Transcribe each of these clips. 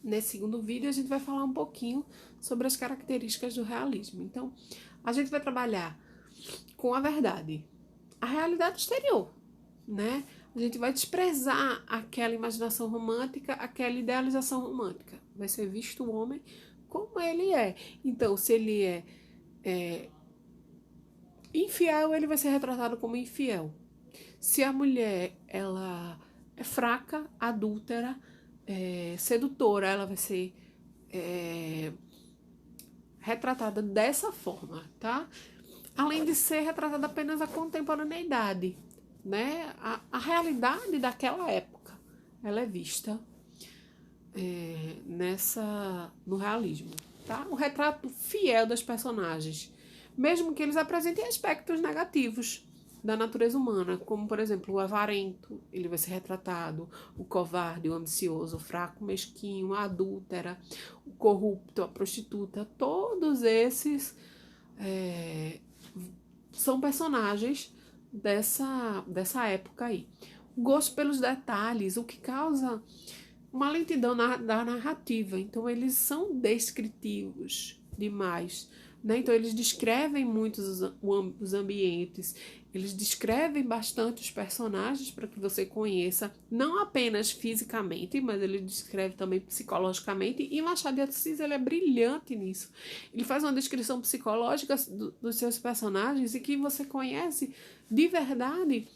nesse segundo vídeo a gente vai falar um pouquinho sobre as características do realismo. Então, a gente vai trabalhar com a verdade, a realidade exterior, né? A gente vai desprezar aquela imaginação romântica, aquela idealização romântica. Vai ser visto o homem como ele é. Então, se ele é infiel, ele vai ser retratado como infiel. Se a mulher ela é fraca, adúltera, sedutora, ela vai ser retratada dessa forma, tá? Além de ser retratada apenas a contemporaneidade, né? A realidade daquela época, ela é vista no realismo, tá? O retrato fiel das personagens, mesmo que eles apresentem aspectos negativos da natureza humana, como, por exemplo, o avarento, ele vai ser retratado, o covarde, o ambicioso, o fraco, o mesquinho, a adúltera, o corrupto, a prostituta, todos esses são personagens dessa época aí. O gosto pelos detalhes, o que causa uma lentidão da narrativa. Então, eles são descritivos demais, né? Então, eles descrevem muito os ambientes, eles descrevem bastante os personagens para que você conheça, não apenas fisicamente, mas ele descreve também psicologicamente, e Machado de Assis ele é brilhante nisso. Ele faz uma descrição psicológica dos seus personagens e que você conhece de verdade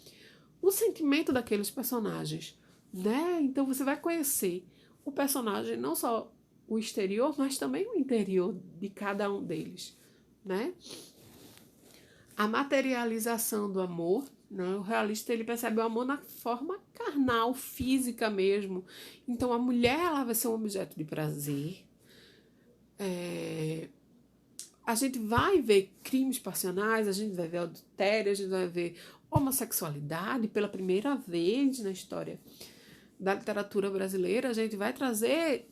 o sentimento daqueles personagens, né? Então você vai conhecer o personagem, não só o exterior, mas também o interior de cada um deles, né? A materialização do amor, né? O realista ele percebe o amor na forma carnal, física mesmo. Então a mulher ela vai ser um objeto de prazer. A gente vai ver crimes passionais, a gente vai ver adultério, a gente vai ver homossexualidade pela primeira vez na história da literatura brasileira. A gente vai trazer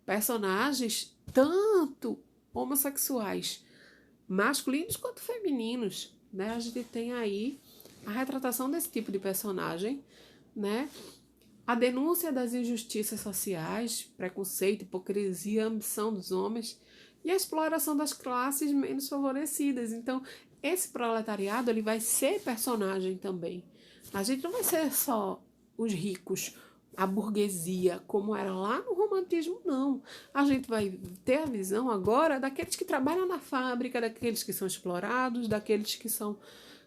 personagens tanto homossexuais, masculinos quanto femininos, né? A gente tem aí a retratação desse tipo de personagem, né? A denúncia das injustiças sociais, preconceito, hipocrisia, ambição dos homens e a exploração das classes menos favorecidas. Então, esse proletariado ele vai ser personagem também. A gente não vai ser só os ricos, a burguesia, como era lá no romantismo, não. A gente vai ter a visão agora daqueles que trabalham na fábrica, daqueles que são explorados, daqueles que são,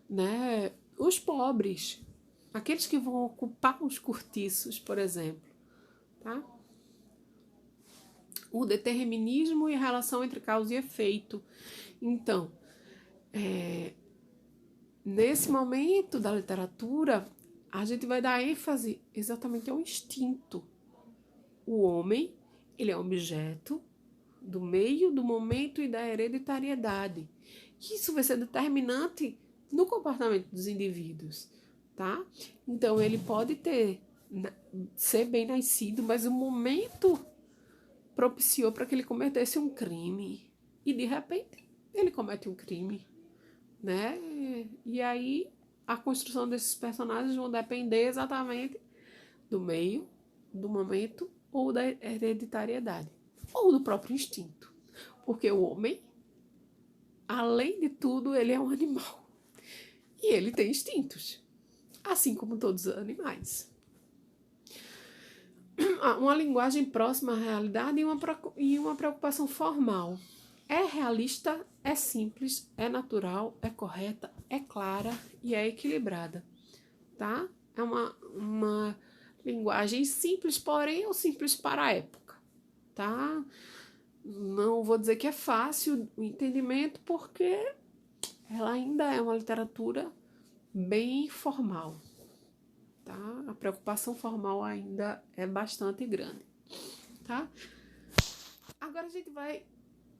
né, os pobres, aqueles que vão ocupar os cortiços, por exemplo, tá? O determinismo e a relação entre causa e efeito. Então, nesse momento da literatura, a gente vai dar ênfase exatamente ao instinto. O homem, ele é objeto do meio, do momento e da hereditariedade. Isso vai ser determinante no comportamento dos indivíduos, tá? Então, ele pode ser bem nascido, mas o momento propiciou para que ele cometesse um crime. E, de repente, ele comete um crime, né? E aí, a construção desses personagens vão depender exatamente do meio, do momento ou da hereditariedade, ou do próprio instinto. Porque o homem, além de tudo, ele é um animal. E ele tem instintos, assim como todos os animais. Uma linguagem próxima à realidade e uma preocupação formal. É realista, é simples, é natural, é correta, é clara e é equilibrada, tá? É uma linguagem simples, porém, ou simples para a época, tá? Não vou dizer que é fácil o entendimento, porque ela ainda é uma literatura bem formal, tá? A preocupação formal ainda é bastante grande, tá? Agora a gente vai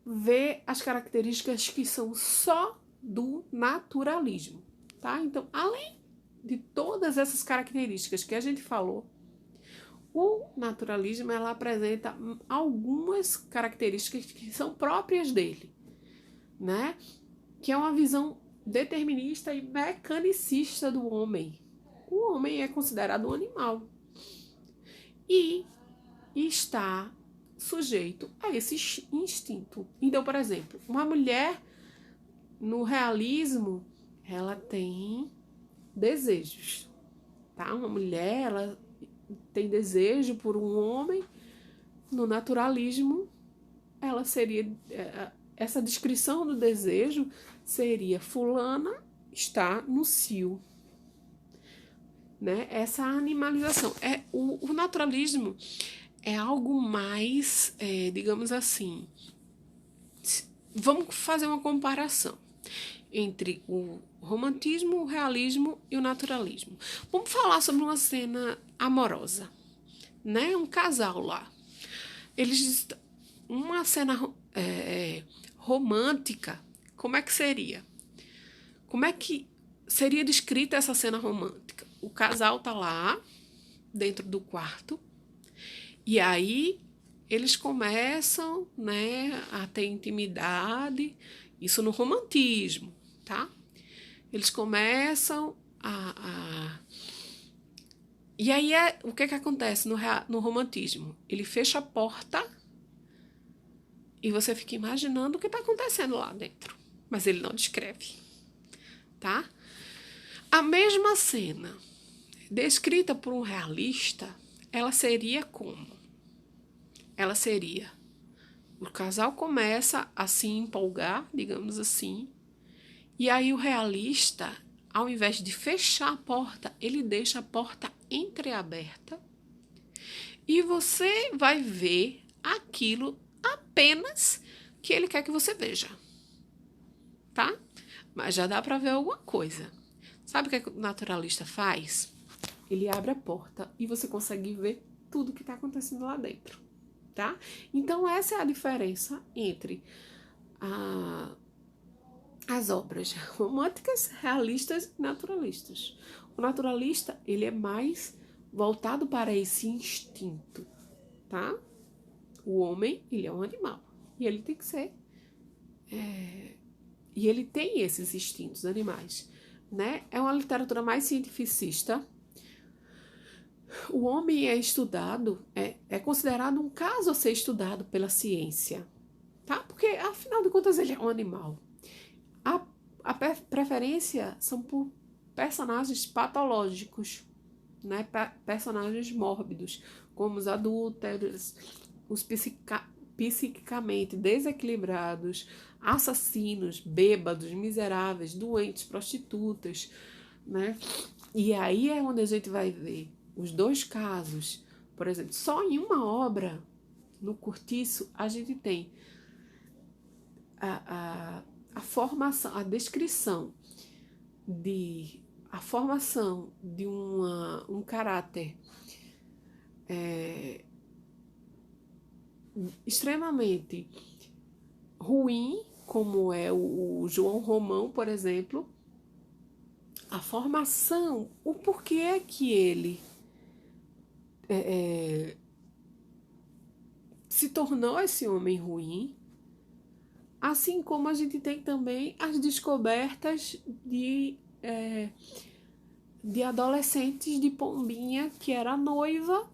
ver as características que são só do naturalismo, tá? Então, além de todas essas características que a gente falou, o naturalismo ela apresenta algumas características que são próprias dele, né? Que é uma visão determinista e mecanicista do homem. O homem é considerado um animal. E está sujeito a esse instinto. Então, por exemplo, uma mulher no realismo, ela tem desejos, tá? Uma mulher, ela tem desejo por um homem. No naturalismo, ela seria, essa descrição do desejo seria: fulana está no cio, né? Essa animalização. O naturalismo é algo mais, digamos assim, vamos fazer uma comparação entre o romantismo, o realismo e o naturalismo. Vamos falar sobre uma cena amorosa, né? Um casal lá. Eles, uma cena romântica, como é que seria? Como é que seria descrita essa cena romântica? O casal tá lá, dentro do quarto, e aí eles começam, né, a ter intimidade, isso no romantismo, tá? Eles começam E aí o que acontece no romantismo? Ele fecha a porta e você fica imaginando o que está acontecendo lá dentro. Mas ele não descreve, tá? A mesma cena, descrita por um realista, ela seria como? Ela seria: o casal começa a se empolgar, digamos assim, e aí o realista, ao invés de fechar a porta, ele deixa a porta entreaberta e você vai ver aquilo apenas que ele quer que você veja, tá? Mas já dá para ver alguma coisa. Sabe o que o naturalista faz? Ele abre a porta e você consegue ver tudo que está acontecendo lá dentro, tá? Então essa é a diferença entre as obras românticas, realistas e naturalistas. O naturalista, ele é mais voltado para esse instinto, tá? O homem, ele é um animal e ele tem que ser... E ele tem esses instintos animais, né? É uma literatura mais cientificista. O homem é estudado, é considerado um caso a ser estudado pela ciência, tá? Porque, afinal de contas, ele é um animal. A preferência são por personagens patológicos, né? Personagens mórbidos, como os adúlteros, os psiquicamente desequilibrados, assassinos, bêbados, miseráveis, doentes, prostitutas, né? E aí é onde a gente vai ver os dois casos. Por exemplo, só em uma obra, no Cortiço, a gente tem a formação, a descrição a formação de um caráter extremamente ruim, como é o João Romão, por exemplo. A formação, o porquê que ele se tornou esse homem ruim, assim como a gente tem também as descobertas de adolescentes de Pombinha, que era noiva,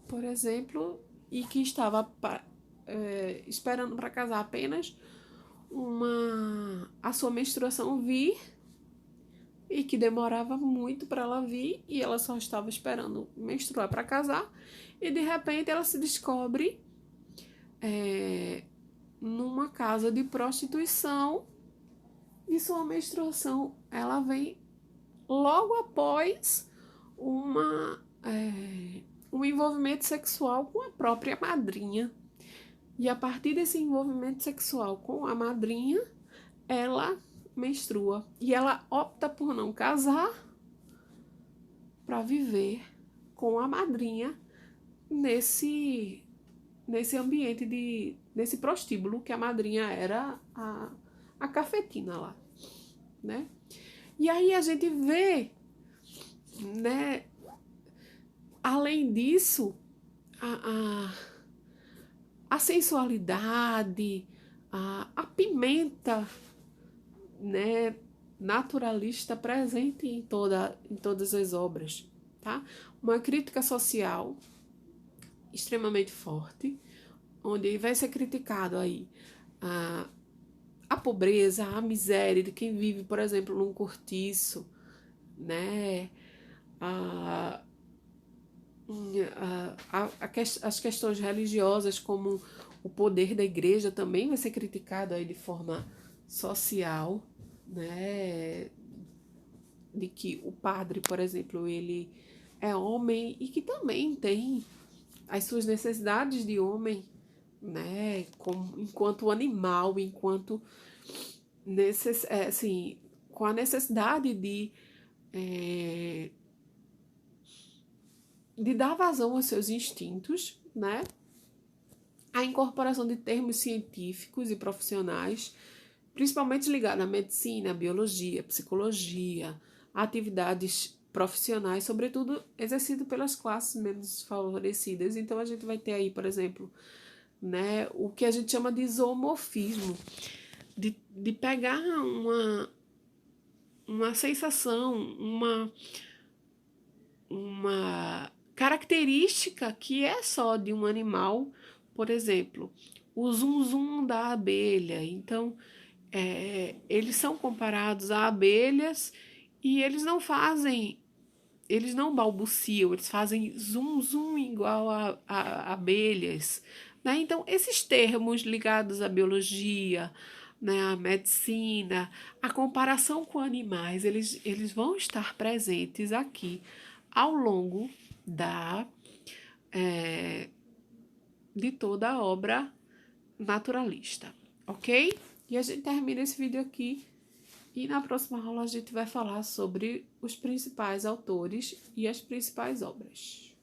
por exemplo, e que estava esperando para casar apenas a sua menstruação vir, e que demorava muito para ela vir, e ela só estava esperando menstruar para casar, e de repente ela se descobre numa casa de prostituição, e sua menstruação ela vem logo após um envolvimento sexual com a própria madrinha. E a partir desse envolvimento sexual com a madrinha, ela menstrua. E ela opta por não casar para viver com a madrinha nesse ambiente nesse prostíbulo, que a madrinha era a cafetina lá, né? E aí a gente vê, né, além disso, a sensualidade, a pimenta, né, naturalista presente em todas as obras, tá? Uma crítica social extremamente forte, onde vai ser criticado aí a pobreza, a miséria de quem vive, por exemplo, num cortiço, né? As questões religiosas, como o poder da igreja, também vai ser criticado aí de forma social, né? De que o padre, por exemplo, ele é homem e que também tem as suas necessidades de homem, né? Enquanto animal, enquanto assim, com a necessidade de dar vazão aos seus instintos, né? A incorporação de termos científicos e profissionais, principalmente ligados à medicina, à biologia, à psicologia, a atividades profissionais, sobretudo exercido pelas classes menos favorecidas. Então a gente vai ter aí, por exemplo, né, o que a gente chama de zoomorfismo, de pegar uma sensação, uma característica que é só de um animal, por exemplo, o zum zum da abelha. Então, eles são comparados a abelhas e eles não balbuciam, eles fazem zum zum igual a abelhas, né? Então, esses termos ligados à biologia, né, à medicina, a comparação com animais, eles vão estar presentes aqui ao longo de toda a obra naturalista, ok? E a gente termina esse vídeo aqui e na próxima aula a gente vai falar sobre os principais autores e as principais obras.